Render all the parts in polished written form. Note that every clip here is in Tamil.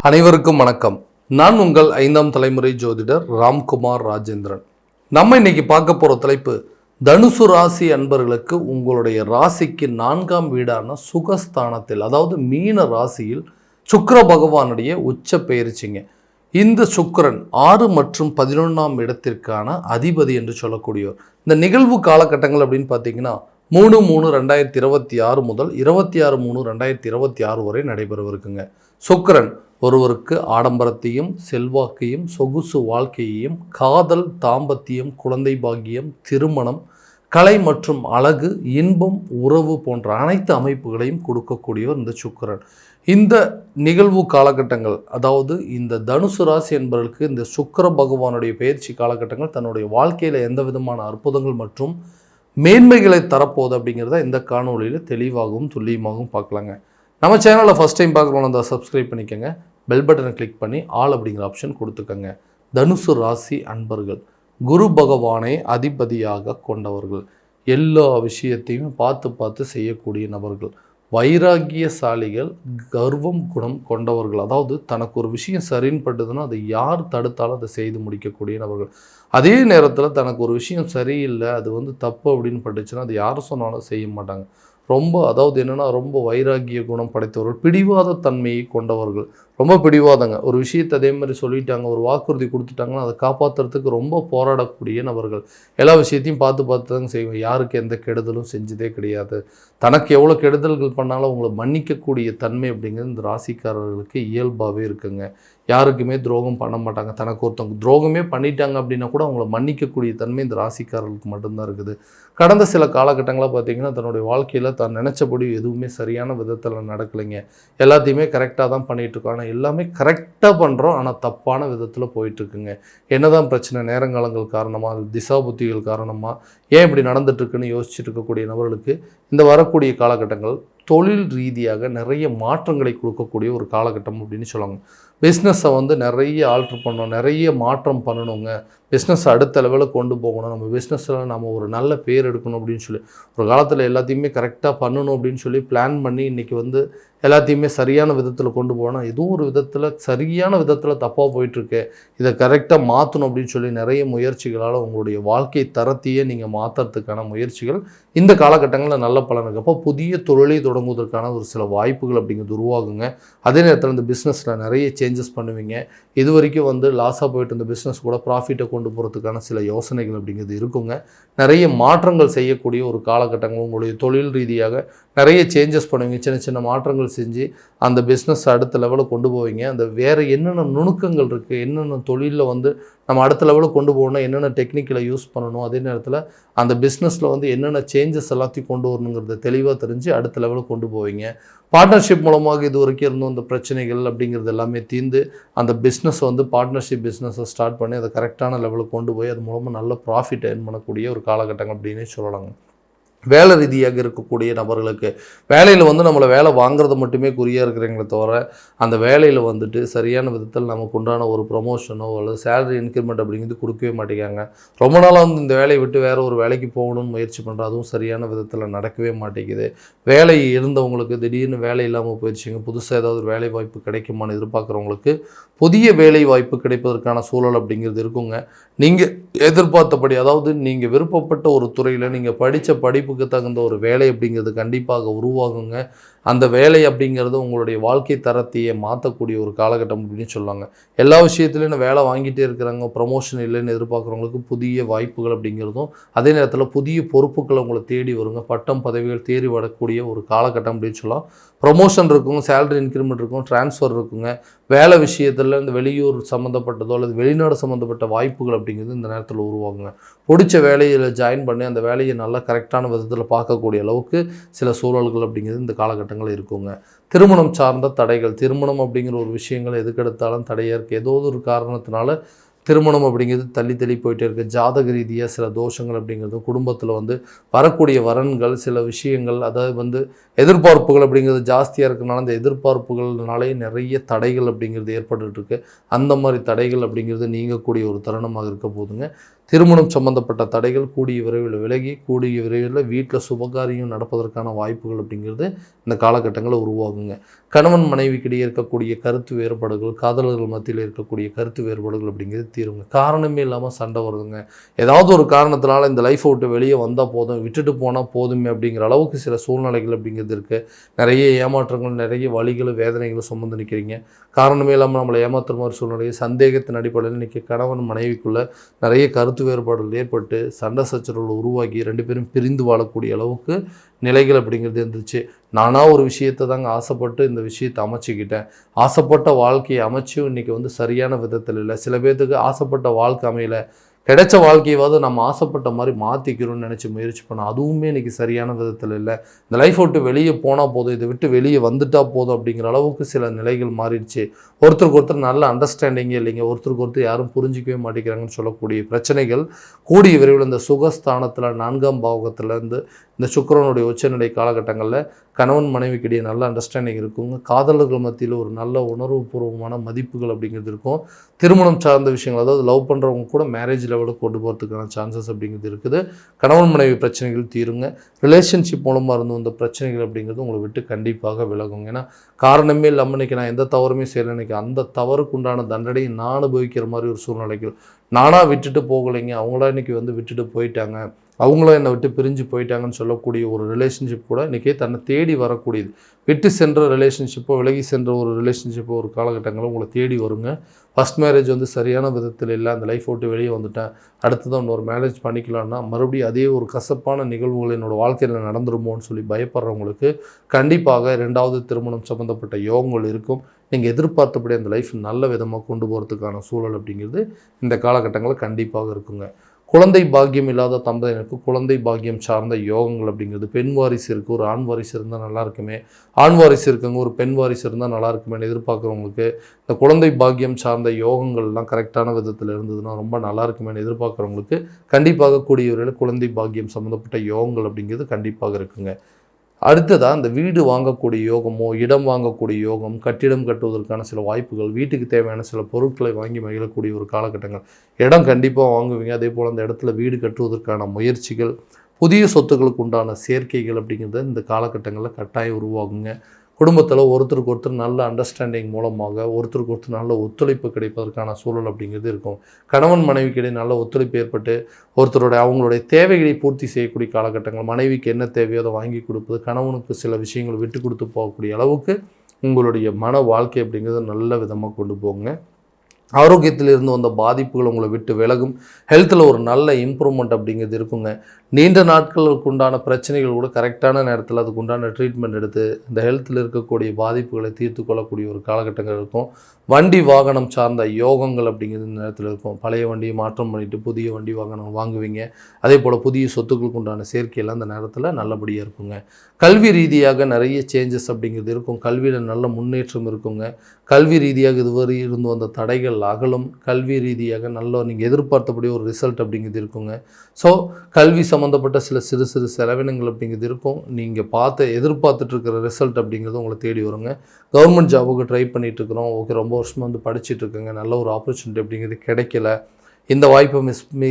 அனைவருக்கும் வணக்கம். நான் உங்கள் 5ஆம் தலைமுறை ஜோதிடர் ராம்குமார் ராஜேந்திரன். நம்ம இன்னைக்கு பார்க்க போகிற தலைப்பு, தனுசு ராசி அன்பர்களுக்கு உங்களுடைய ராசிக்கு 4ஆம் வீடான சுகஸ்தானத்தில், அதாவது மீன ராசியில் சுக்கிர பகவானுடைய உச்ச பெயர்ச்சிங்க. இந்த சுக்கிரன் 6 மற்றும் 11ஆம் இடத்திற்கான அதிபதி என்று சொல்லக்கூடியவர். இந்த நிகழ்வு காலகட்டங்கள் அப்படின்னு பார்த்தீங்கன்னா 3/3/2026 முதல் 26/3/2026 வரை நடைபெறவிருக்குங்க. சுக்கிரன் ஒருவருக்கு ஆடம்பரத்தையும் செல்வாக்கையும் சொகுசு வாழ்க்கையையும் காதல், தாம்பத்தியம், குழந்தை பாக்கியம், திருமணம், கலை மற்றும் அழகு, இன்பம், உறவு போன்ற அனைத்து அமைப்புகளையும் கொடுக்கக்கூடியவர் இந்த சுக்கிரன். இந்த நிகழ்வு காலகட்டங்கள், அதாவது இந்த தனுசு ராசி என்பவர்களுக்கு இந்த சுக்கிர பகவானுடைய பயிற்சி காலகட்டங்கள் தன்னுடைய வாழ்க்கையில் எந்த விதமான அற்புதங்கள் மற்றும் மேன்மைகளை தரப்போகுது அப்படிங்கிறத இந்த காணொலியில் தெளிவாகவும் துல்லியமாகவும் பார்க்கலாங்க. நம்ம சேனலில் ஃபஸ்ட் டைம் பார்க்குறோம் தான் சப்ஸ்கிரைப் பண்ணிக்கோங்க. பெல் பட்டனை கிளிக் பண்ணி ஆல் அப்படிங்கிற ஆப்ஷன் கொடுத்துக்கோங்க. தனுசு ராசி அன்பர்கள் குரு பகவானை அதிபதியாக கொண்டவர்கள், எல்லா விஷயத்தையும் பார்த்து செய்யக்கூடிய நபர்கள், வைராகியசாலிகள், கர்வம் குணம் கொண்டவர்கள். அதாவது தனக்கு ஒரு விஷயம் சரின்னு பட்டுதுன்னா அதை யார் தடுத்தாலும் அதை செய்து முடிக்கக்கூடிய நபர்கள். அதே நேரத்தில் தனக்கு ஒரு விஷயம் சரியில்லை, அது தப்பு அப்படின்னு பட்டுச்சுன்னா அது யார் சொன்னாலும் செய்ய மாட்டாங்க. அதாவது என்னென்னா ரொம்ப வைராகிய குணம் படைத்தவர்கள், பிடிவாத தன்மையை கொண்டவர்கள். ரொம்ப பிடிவாதங்க. ஒரு விஷயத்தை அதே மாதிரி சொல்லிட்டாங்க, ஒரு வாக்குறுதி கொடுத்துட்டாங்கன்னா அதை காப்பாற்றுறதுக்கு ரொம்ப போராடக்கூடிய நபர்கள். எல்லா விஷயத்தையும் பார்த்து தாங்க செய்வேன். யாருக்கு எந்த கெடுதலும் செஞ்சதே கிடையாது. தனக்கு எவ்வளோ கெடுதல்கள் பண்ணாலும் அவங்கள மன்னிக்கக்கூடிய தன்மை அப்படிங்கிறது இந்த ராசிக்காரர்களுக்கு இயல்பாகவே இருக்குங்க. யாருக்குமே துரோகம் பண்ண மாட்டாங்க. தனக்கு ஒருத்தவங்க துரோகமே பண்ணிட்டாங்க அப்படின்னா கூட அவங்கள மன்னிக்கக்கூடிய தன்மை இந்த ராசிக்காரர்களுக்கு மட்டும்தான் இருக்குது. கடந்த சில காலகட்டங்களாக பார்த்திங்கன்னா தன்னுடைய வாழ்க்கையில் தான் நினச்சபடி எதுவுமே சரியான விதத்தில் நடக்கலைங்க. எல்லாத்தையுமே கரெக்டாக தான் பண்ணிகிட்ருக்கோம். ஆனால் எல்லாமே கரெக்டாக பண்ணுறோம், ஆனால் தப்பான விதத்தில் போயிட்டுருக்குங்க. என்ன தான் பிரச்சனை? நேரங்காலங்கள் காரணமாக, திசா புத்திகள் காரணமாக ஏன் இப்படி நடந்துட்டுருக்குன்னு யோசிச்சுட்டு இருக்கக்கூடிய நபர்களுக்கு இந்த வரக்கூடிய காலகட்டங்கள் தொழில் ரீதியாக நிறைய மாற்றங்களை கொடுக்கக்கூடிய ஒரு காலகட்டம் அப்படின்னு சொல்லுவாங்க. பிஸ்னஸை நிறைய ஆல்ட்ரு பண்ணணும், நிறைய மாற்றம் பண்ணணுங்க. பிஸ்னஸ் அடுத்த லெவலில் கொண்டு போகணும், நம்ம பிஸ்னஸில் நம்ம ஒரு நல்ல பேர் எடுக்கணும் அப்படின்னு சொல்லி ஒரு காலத்தில் எல்லாத்தையுமே கரெக்டாக பண்ணணும் அப்படின்னு சொல்லி பிளான் பண்ணி இன்றைக்கி எல்லாத்தையுமே சரியான விதத்தில் கொண்டு போனால் ஏதோ ஒரு விதத்தில் சரியான விதத்தில் தப்பாக போயிட்டுருக்கு, இதை கரெக்டாக மாற்றணும் அப்படின்னு சொல்லி நிறைய முயற்சிகளால் உங்களுடைய வாழ்க்கை தரத்தையே நீங்கள் மாற்றுறதுக்கான முயற்சிகள் இந்த காலகட்டங்களில் நல்ல பலன் இருக்குது. அப்போ புதிய தொழிலை தொடங்குவதற்கான ஒரு சில வாய்ப்புகள் அப்படிங்கிறது உருவாகுங்க. அதே நேரத்தில் இந்த பிஸ்னஸில் நிறைய சேஞ்சஸ் பண்ணுவீங்க. இது வரைக்கும் லாஸாக போயிட்டு இந்த பிஸ்னஸ் கூட ப்ராஃபிட்டை கொண்டு போகிறதுக்கான சில யோசனைகள் அப்படிங்கிறது இருக்குங்க. நிறைய மாற்றங்கள் செய்யக்கூடிய ஒரு காலகட்டங்கள், உங்களுடைய தொழில் ரீதியாக நிறைய சேஞ்சஸ் பண்ணுவீங்க. சின்ன மாற்றங்கள் செஞ்சு அந்த பிஸ்னஸ் அடுத்த லெவலில் கொண்டு போவீங்க. அந்த வேறு என்னென்ன நுணுக்கங்கள் இருக்குது, என்னென்ன தொழிலில் நம்ம அடுத்த லெவலில் கொண்டு போகணும், என்னென்ன டெக்னிக்கலை யூஸ் பண்ணணும், அதே நேரத்தில் அந்த பிஸ்னஸில் என்னென்ன சேஞ்சஸ் எல்லாத்தையும் கொண்டு வரணுங்கிறத தெளிவாக தெரிஞ்சு அடுத்த லெவலில் கொண்டு போவீங்க. பார்ட்னர்ஷிப் மூலமாக இது வரைக்கும் இருந்தும் அந்த பிரச்சனைகள் அப்படிங்கிறது எல்லாமே தீர்ந்து அந்த பிஸ்னஸை பார்ட்னர்ஷிப் பிஸ்னஸை ஸ்டார்ட் பண்ணி அதை கரெக்டான லெவலுக்கு கொண்டு போய் அது மூலமாக நல்ல ப்ராஃபிட் ஏர்ன் பண்ணக்கூடிய ஒரு காலகட்டம் அப்படின்னே சொல்லலாங்க. வேலை ரீதியாக இருக்கக்கூடிய நபர்களுக்கு வேலையில் நம்மளை வேலை வாங்குறது மட்டுமே குறியாக இருக்கிறீங்களே தவிர அந்த வேலையில் சரியான விதத்தில் நமக்கு உண்டான ஒரு ப்ரொமோஷனோ அல்லது சேலரி இன்க்ரிமெண்ட் அப்படிங்கிறது கொடுக்கவே மாட்டேங்காங்க. ரொம்ப நாளாக இந்த வேலையை விட்டு வேறு ஒரு வேலைக்கு போகணும்னு முயற்சி பண்ணுற, அதுவும் சரியான விதத்தில் நடக்கவே மாட்டேங்குது. வேலை இருந்தவங்களுக்கு திடீர்னு வேலை இல்லாமல் போயிடுச்சுங்க. புதுசாக ஏதாவது ஒரு வேலை வாய்ப்பு கிடைக்குமான்னு எதிர்பார்க்குறவங்களுக்கு புதிய வேலை வாய்ப்பு கிடைப்பதற்கான சூழல் அப்படிங்கிறது இருக்குங்க. நீங்கள் எதிர்பார்த்தபடி, அதாவது நீங்கள் விருப்பப்பட்ட ஒரு துறையில் நீங்கள் படித்த படிப்புக்கு தகுந்த ஒரு வேலை அப்படிங்கிறது கண்டிப்பாக உருவாகுங்க. அந்த வேலை அப்படிங்கிறது உங்களுடைய வாழ்க்கை தரத்தையே மாற்றக்கூடிய ஒரு காலகட்டம் அப்படின்னு சொல்லுவாங்க. எல்லா விஷயத்துலையும் வேலை வாங்கிட்டே இருக்கிறாங்க, ப்ரமோஷன் இல்லைன்னு எதிர்பார்க்குறவங்களுக்கு புதிய வாய்ப்புகள் அப்படிங்கிறதும், அதே நேரத்தில் புதிய பொறுப்புகளை உங்களை தேடி வருங்க. பட்டம் பதவிகள் தேடி வரக்கூடிய ஒரு காலகட்டம் அப்படின்னு சொல்லலாம். ப்ரொமோஷன் இருக்குங்க, சேலரி இன்க்ரிமெண்ட் இருக்கும், ட்ரான்ஸ்ஃபர் இருக்குங்க. வேலை விஷயத்தில் இந்த வெளியூர் சம்மந்தப்பட்டதோ அல்லது வெளிநாடு சம்மந்தப்பட்ட வாய்ப்புகள் அப்படிங்கிறது இந்த நேரத்தில் உருவாகுங்க. பிடிச்ச வேலையில் ஜாயின் பண்ணி அந்த வேலையை நல்லா கரெக்டான விதத்தில் பார்க்கக்கூடிய அளவுக்கு சில சூழல்கள் அப்படிங்கிறது இந்த காலகட்டங்கள் இருக்குங்க. திருமணம் சார்ந்த தடைகள், திருமணம் அப்படிங்கிற ஒரு விஷயங்கள் எதுக்கெடுத்தாலும் தடையாக இருக்குது. ஏதோ ஒரு காரணத்தினால திருமணம் அப்படிங்கிறது தள்ளி போயிட்டே இருக்குது. ஜாதக ரீதியாக சில தோஷங்கள் அப்படிங்கிறது, குடும்பத்தில் வரக்கூடிய வரன்கள், சில விஷயங்கள், அதாவது எதிர்பார்ப்புகள் அப்படிங்கிறது ஜாஸ்தியாக இருக்கிறனால அந்த எதிர்பார்ப்புகள்னாலே நிறைய தடைகள் அப்படிங்கிறது ஏற்பட்டுருக்கு. அந்த மாதிரி தடைகள் அப்படிங்கிறது நீங்கக்கூடிய ஒரு தருணமாக இருக்க போதுங்க. திருமணம் சம்பந்தப்பட்ட தடைகள் கூடிய விரைவில் விலகி கூடிய விரைவில் வீட்டில் சுபகாரியம் நடப்பதற்கான வாய்ப்புகள் அப்படிங்கிறது இந்த காலகட்டங்களில் உருவாகுங்க. கணவன் மனைவிக்கிடையே இருக்கக்கூடிய கருத்து வேறுபாடுகள், காதலர்கள் மத்தியில் இருக்கக்கூடிய கருத்து வேறுபாடுகள் அப்படிங்கிறது தீருங்க. காரணமே இல்லாமல் சண்டை வருதுங்க. ஏதாவது ஒரு காரணத்தினால இந்த லைஃப்பை விட்டு வெளியே வந்தால் போதும், விட்டுட்டு போனால் போதுமே அப்படிங்கிற அளவுக்கு சில சூழ்நிலைகள் அப்படிங்கிறது இருக்குது. நிறைய ஏமாற்றங்கள், நிறைய வலிகளும் வேதனைகளும் சுமந்து நிற்கிறீங்க. காரணமே இல்லாமல் நம்மளை ஏமாத்துற மாதிரி சூழ்நிலையை சந்தேகத்தின் அடிப்படையில் இன்றைக்கி கணவன் மனைவிக்குள்ளே நிறைய கருத்து வேறுபாடுகள் ஏற்பட்டு சண்டை சச்சரவுகள் உருவாகி 2 பேரும் பிரிந்து வாழக்கூடிய அளவுக்கு நிலைகள் அப்படிங்கிறது இருந்துச்சு. நானாக ஒரு விஷயத்தை தாங்க ஆசைப்பட்டு இந்த விஷயத்தை அமைச்சிக்கிட்டேன். ஆசைப்பட்ட வாழ்க்கையை அமைச்சும் இன்றைக்கி சரியான விதத்தில் இல்லை. சில பேர்த்துக்கு ஆசைப்பட்ட வாழ்க்கை அமையலை, கிடைச்ச வாழ்க்கையாவது நம்ம ஆசைப்பட்ட மாதிரி மாற்றிக்கிறோம்னு நினச்சி முயற்சி பண்ணோம். அதுவுமே இன்றைக்கி சரியான விதத்தில் இல்லை. இந்த லைஃப் விட்டு வெளியே போனால் போதும், இதை விட்டு வெளியே வந்துட்டால் போதும் அப்படிங்கிற அளவுக்கு சில நிலைகள் மாறிடுச்சு. ஒருத்தருக்கு ஒருத்தர் நல்ல அண்டர்ஸ்டாண்டிங்கே இல்லைங்க. ஒருத்தருக்கு ஒருத்தர் யாரும் புரிஞ்சிக்கவே மாட்டேங்கிறாங்கன்னு சொல்லக்கூடிய பிரச்சனைகள் கூடிய விரைவில் இந்த சுகஸ்தானத்தில் 4ஆம் பாவகத்திலேருந்து இந்த சுக்கிரனுடைய உச்சநிலை காலகட்டங்களில் கணவன் மனைவிக்கிடையே நல்ல அண்டர்ஸ்டாண்டிங் இருக்குங்க. காதலர்கள் மத்தியில் ஒரு நல்ல உணர்வுபூர்வமான மதிப்புகள் அப்படிங்கிறது இருக்கும். திருமணம் சார்ந்த விஷயங்கள், அதாவது லவ் பண்ணுறவங்க கூட மேரேஜ் லெவலுக்கு கொண்டு போகிறதுக்கான சான்சஸ் அப்படிங்கிறது இருக்குது. கணவன் மனைவி பிரச்சனைகள் தீருங்க. ரிலேஷன்ஷிப் மூலமாக இருந்து வந்த பிரச்சனைகள் அப்படிங்கிறது உங்களை விட்டு கண்டிப்பாக விலகுங்க. ஏன்னா காரணமே இல்லாமல் இன்றைக்கி நான் எந்த தவறுமே செய்யலை, இன்றைக்கி அந்த தவறுக்கு உண்டான தண்டனையை நான் அனுபவிக்கிற மாதிரி ஒரு சூழ்நிலைகள். நானாக விட்டுட்டு போகலைங்க, அவங்களா இன்றைக்கி விட்டுட்டு போயிட்டாங்க, அவங்களும் என்னை விட்டு பிரிஞ்சு போயிட்டாங்கன்னு சொல்லக்கூடிய ஒரு ரிலேஷன்ஷிப் கூட இன்றைக்கி தன்னை தேடி வரக்கூடியது. விட்டு சென்ற ரிலேஷன்ஷிப்போ விலகி சென்ற ஒரு ரிலேஷன்ஷிப்போ ஒரு காலகட்டங்களும் உங்களை தேடி வருங்க. ஃபஸ்ட் மேரேஜ் சரியான விதத்தில் இல்லை, அந்த லைஃப் விட்டு வெளியே வந்துட்டேன், அடுத்ததான் இன்னொரு மேரேஜ் பண்ணிக்கலான்னா மறுபடியும் அதே ஒரு கசப்பான நிகழ்வுகள் என்னோடய வாழ்க்கையில் நடந்துருமோன்னு சொல்லி பயப்படுறவங்களுக்கு கண்டிப்பாக 2வது திருமணம் சம்மந்தப்பட்ட யோகங்கள் இருக்கும். நீங்கள் எதிர்பார்த்தபடி அந்த லைஃப் நல்ல விதமாக கொண்டு போகிறதுக்கான சூழல் அப்படிங்கிறது இந்த காலகட்டங்களில் கண்டிப்பாக இருக்குங்க. குழந்தை பாக்கியம் இல்லாத தம்பதியினருக்கு குழந்தை பாக்கியம் சார்ந்த யோகங்கள் அப்படிங்கிறது, பெண் வாரிசு இருக்குது, ஒரு ஆண் வாரிசு இருந்தால் நல்லா இருக்குமே, ஆண் வாரிசு இருக்குங்க, ஒரு பெண் வாரிசு இருந்தால் நல்லா இருக்குமே எதிர்பார்க்குறவங்களுக்கு இந்த குழந்தை பாக்கியம் சார்ந்த யோகங்கள்லாம் கரெக்டான விதத்தில் இருந்ததுன்னா ரொம்ப நல்லா இருக்குமேனு எதிர்பார்க்குறவங்களுக்கு கண்டிப்பாக கூடிய வரையில் குழந்தை பாக்கியம் சம்மந்தப்பட்ட யோகங்கள் அப்படிங்கிறது கண்டிப்பாக இருக்குங்க. அடுத்ததாக இந்த வீடு வாங்கக்கூடிய யோகமோ, இடம் வாங்கக்கூடிய யோகம், கட்டிடம் கட்டுவதற்கான சில வாய்ப்புகள், வீட்டுக்கு தேவையான சில பொருட்களை வாங்கி மகிழக்கூடிய ஒரு காலகட்டங்கள். இடம் கண்டிப்பாக வாங்குவீங்க. அதே போல் அந்த இடத்துல வீடு கட்டுவதற்கான முயற்சிகள், புதிய சொத்துக்களுக்கு உண்டான சேர்க்கைகள் அப்படிங்கிறது இந்த காலகட்டங்களில் கட்டாயம் உருவாகுங்க. குடும்பத்தில் ஒருத்தருக்கு ஒருத்தர் நல்ல அண்டர்ஸ்டாண்டிங் மூலமாக ஒருத்தருக்கு ஒருத்தர் நல்ல ஒத்துழைப்பு கிடைப்பதற்கான சூழல் அப்படிங்கிறது இருக்கும். கணவன் மனைவிக்கிடையே நல்ல ஒத்துழைப்பு ஏற்பட்டு அவங்களுடைய தேவைகளை பூர்த்தி செய்யக்கூடிய காலகட்டங்கள், மனைவிக்கு என்ன தேவையோ அதை வாங்கி கொடுப்பது, கணவனுக்கு சில விஷயங்களை விட்டு கொடுத்து போகக்கூடிய அளவுக்கு உங்களுடைய மன வாழ்க்கை அப்படிங்கிறது நல்ல விதமாக கொண்டு போங்க. ஆரோக்கியத்திலிருந்து வந்த பாதிப்புகள் உங்களை விட்டு விலகும். ஹெல்த்தில் ஒரு நல்ல இம்ப்ரூவ்மெண்ட் அப்படிங்கிறது இருக்குங்க. நீண்ட நாட்களுக்கு உண்டான பிரச்சனைகள் கூட கரெக்டான நேரத்தில் அதுக்கு உண்டான ட்ரீட்மெண்ட் எடுத்து இந்த ஹெல்த்தில் இருக்கக்கூடிய பாதிப்புகளை தீர்த்து கொள்ளக்கூடிய ஒரு காலகட்டங்கள் இருக்கும். வண்டி வாகனம் சார்ந்த யோகங்கள் அப்படிங்கிறது இந்த நேரத்தில் இருக்கும். பழைய வண்டியை மாற்றம் பண்ணிவிட்டு புதிய வண்டி வாகனம் வாங்குவீங்க. அதே போல் புதிய சொத்துக்களுக்கு உண்டான சேர்க்கையெல்லாம் இந்த நேரத்தில் நல்லபடியாக இருக்குங்க. கல்வி ரீதியாக நிறைய சேஞ்சஸ் அப்படிங்கிறது இருக்கும். கல்வியில் நல்ல முன்னேற்றம் இருக்குங்க. கல்வி ரீதியாக இதுவரை இருந்து வந்த தடைகள் அகலும். கல்வி ரீதியாக நல்ல நீங்கள் எதிர்பார்த்தபடி ஒரு ரிசல்ட் அப்படிங்கிறது இருக்குங்க. ஸோ கல்வி சம்மந்தப்பட்ட சில சிறு சிறு செலவினங்கள் அப்படிங்கிறது இருக்கும். நீங்கள் எதிர்பார்த்துட்டு இருக்கிற ரிசல்ட் அப்படிங்கிறது உங்களை தேடி வருங்க. கவர்மெண்ட் ஜாபுக்கு ட்ரை பண்ணிகிட்ருக்குறோம், ஓகே, ரொம்ப வருஷமாக படிச்சுட்ருக்கேங்க, நல்ல ஒரு ஆப்பர்ச்சுனிட்டி அப்படிங்கிறது கிடைக்கல, இந்த வாய்ப்பை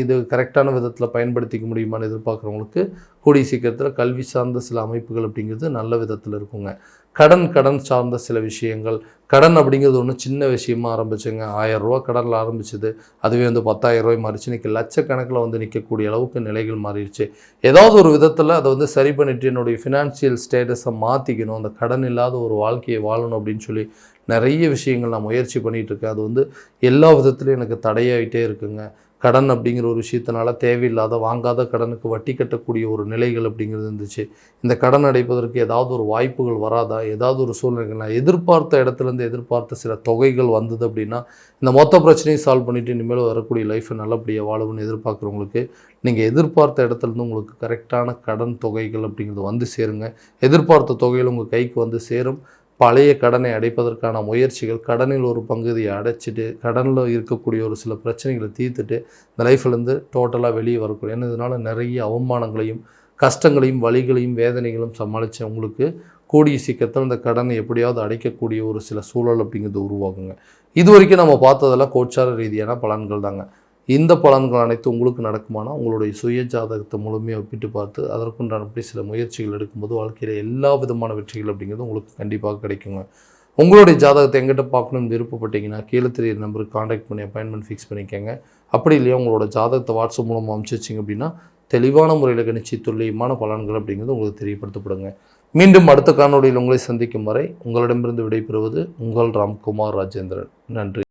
இது கரெக்டான விதத்தில் பயன்படுத்திக்க முடியுமான்னு எதிர்பார்க்குறவங்களுக்கு கூடிய சீக்கிரத்தில் கல்வி சார்ந்த சில அமைப்புகள் அப்படிங்கிறது நல்ல விதத்தில் இருக்குங்க. கடன் சார்ந்த சில விஷயங்கள், கடன் அப்படிங்கிறது ஒன்றும் சின்ன விஷயமாக ஆரம்பிச்சுங்க. 1000 ரூபா கடனில் ஆரம்பிச்சது அதுவே 10,000 ரூபாய் மாறிச்சு. இன்றைக்கி லட்சக்கணக்கில் நிற்கக்கூடிய அளவுக்கு நிலைகள் மாறிடுச்சு. ஏதாவது ஒரு விதத்தில் அதை சரி பண்ணிவிட்டு என்னுடைய ஃபினான்ஷியல் ஸ்டேட்டஸை மாற்றிக்கணும், அந்த கடன் இல்லாத ஒரு வாழ்க்கையை வாழணும் அப்படின்னு சொல்லி நிறைய விஷயங்கள் நான் முயற்சி பண்ணிகிட்ருக்கேன். அது எல்லா விதத்துலையும் எனக்கு தடையாகிட்டே இருக்குங்க. கடன் அப்படிங்கிற ஒரு விஷயத்தினால தேவையில்லாத வாங்காத கடனுக்கு வட்டி கட்டக்கூடிய ஒரு நிலைகள் அப்படிங்கிறது இருந்துச்சு. இந்த கடன் அடைப்பதற்கு ஏதாவது ஒரு வாய்ப்புகள் வராதா, ஏதாவது ஒரு சூழ்நிலைகள் நான் எதிர்பார்த்த இடத்துலேருந்து எதிர்பார்த்த சில தொகைகள் வந்தது அப்படின்னா இந்த மொத்த பிரச்சனையும் சால்வ் பண்ணிவிட்டு இனிமேல் வரக்கூடிய லைஃப்பை நல்லபடியாக வாழணும்னு எதிர்பார்க்குறவங்களுக்கு நீங்கள் எதிர்பார்த்த இடத்துலேருந்து உங்களுக்கு கரெக்டான கடன் தொகைகள் அப்படிங்கிறது சேருங்க. எதிர்பார்த்த தொகைகள் உங்கள் கைக்கு சேரும். பழைய கடனை அடைப்பதற்கான முயற்சிகள், கடனில் ஒரு பகுதியை அடைச்சிட்டு கடனில் இருக்கக்கூடிய ஒரு சில பிரச்சனைகளை தீர்த்துட்டு இந்த லைஃப்லேருந்து டோட்டலாக வெளியே வரக்கூடிய, ஏன்னா இதனால் நிறைய அவமானங்களையும் கஷ்டங்களையும் வலிகளையும் வேதனைகளும் சமாளித்த உங்களுக்கு கூடிய சீக்கிரத்தில் இந்த கடனை எப்படியாவது அடைக்கக்கூடிய ஒரு சில சூழல் அப்படிங்கிறது உருவாகுங்க. இது வரைக்கும் நம்ம பார்த்ததெல்லாம் கோச்சார ரீதியான பலன்கள் தாங்க. இந்த பலன்கள் அனைத்து உங்களுக்கு நடக்குமானா உங்களுடைய சுய ஜாதகத்தை முழுமையாக ஒப்பிட்டு பார்த்து அதற்குண்டானபடி சில முயற்சிகள் எடுக்கும்போது வாழ்க்கையில் எல்லா விதமான வெற்றிகள் அப்படிங்கிறது உங்களுக்கு கண்டிப்பாக கிடைக்குங்க. உங்களுடைய ஜாதகத்தை எங்கிட்ட பார்க்கணும்னு விருப்பப்பட்டீங்கன்னா கீழே தெரியுற நம்பருக்கு காண்டாக்ட் பண்ணி அப்பாயின்மெண்ட் ஃபிக்ஸ் பண்ணிக்கோங்க. அப்படி இல்லையா உங்களோட ஜாதகத்தை வாட்ஸ்அப் மூலமாக அனுப்பிச்சி வச்சிங்க அப்படின்னா தெளிவான முறையில் கணிச்சு துல்லியமான பலன்கள் அப்படிங்கிறது உங்களுக்கு தெரியப்படுத்தப்படுங்க. மீண்டும் அடுத்த காணொலியில் உங்களை சந்திக்கும் வரை உங்களிடமிருந்து விடைபெறுவது உங்கள் ராம்குமார் ராஜேந்திரன். நன்றி.